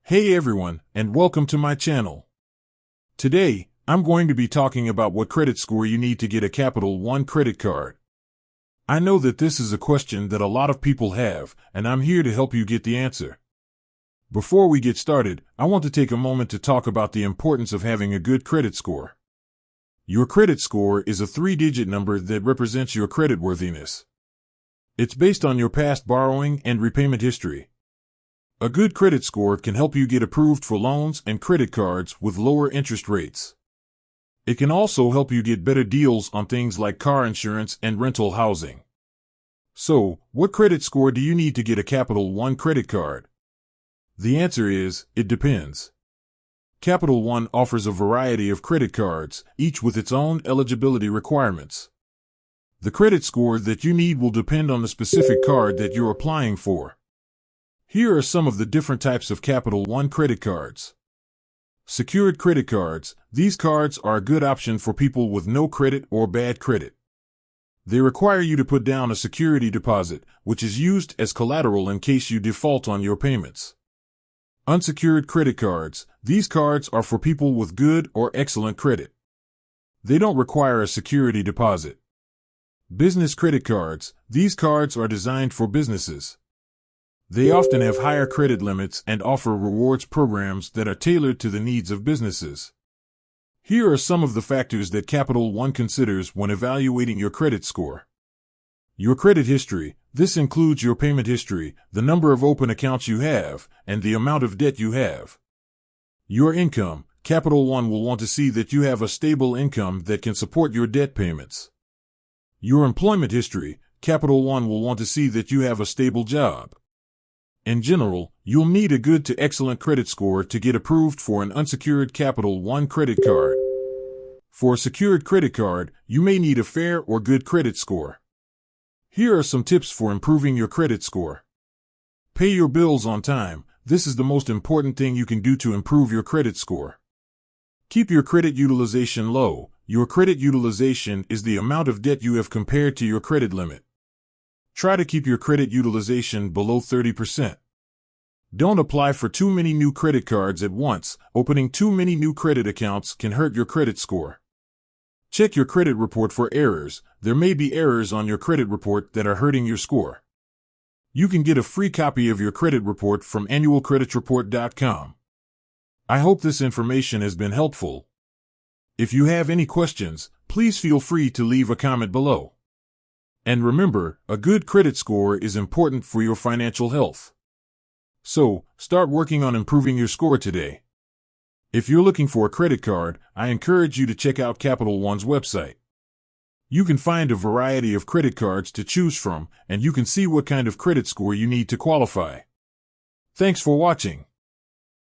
Hey everyone, and welcome to my channel. Today, I'm going to be talking about what credit score you need to get a Capital One credit card. I know that this is a question that a lot of people have, and I'm here to help you get the answer. Before we get started, I want to take a moment to talk about the importance of having a good credit score. Your credit score is a 3-digit number that represents your creditworthiness. It's based on your past borrowing and repayment history. A good credit score can help you get approved for loans and credit cards with lower interest rates. It can also help you get better deals on things like car insurance and rental housing. So, what credit score do you need to get a Capital One credit card? The answer is, it depends. Capital One offers a variety of credit cards, each with its own eligibility requirements. The credit score that you need will depend on the specific card that you're applying for. Here are some of the different types of Capital One credit cards. Secured credit cards. These cards are a good option for people with no credit or bad credit. They require you to put down a security deposit, which is used as collateral in case you default on your payments. Unsecured credit cards. These cards are for people with good or excellent credit. They don't require a security deposit. Business credit cards. These cards are designed for businesses. They often have higher credit limits and offer rewards programs that are tailored to the needs of businesses. Here are some of the factors that Capital One considers when evaluating your credit score. Your credit history. This includes your payment history, the number of open accounts you have, and the amount of debt you have. Your income. Capital One will want to see that you have a stable income that can support your debt payments. Your employment history. Capital One will want to see that you have a stable job. In general, you'll need a good to excellent credit score to get approved for an unsecured Capital One credit card. For a secured credit card, you may need a fair or good credit score. Here are some tips for improving your credit score. Pay your bills on time. This is the most important thing you can do to improve your credit score. Keep your credit utilization low. Your credit utilization is the amount of debt you have compared to your credit limit. Try to keep your credit utilization below 30%. Don't apply for too many new credit cards at once. Opening too many new credit accounts can hurt your credit score. Check your credit report for errors. There may be errors on your credit report that are hurting your score. You can get a free copy of your credit report from annualcreditreport.com. I hope this information has been helpful. If you have any questions, please feel free to leave a comment below. And remember, a good credit score is important for your financial health. So, start working on improving your score today. If you're looking for a credit card, I encourage you to check out Capital One's website. You can find a variety of credit cards to choose from, and you can see what kind of credit score you need to qualify. Thanks for watching.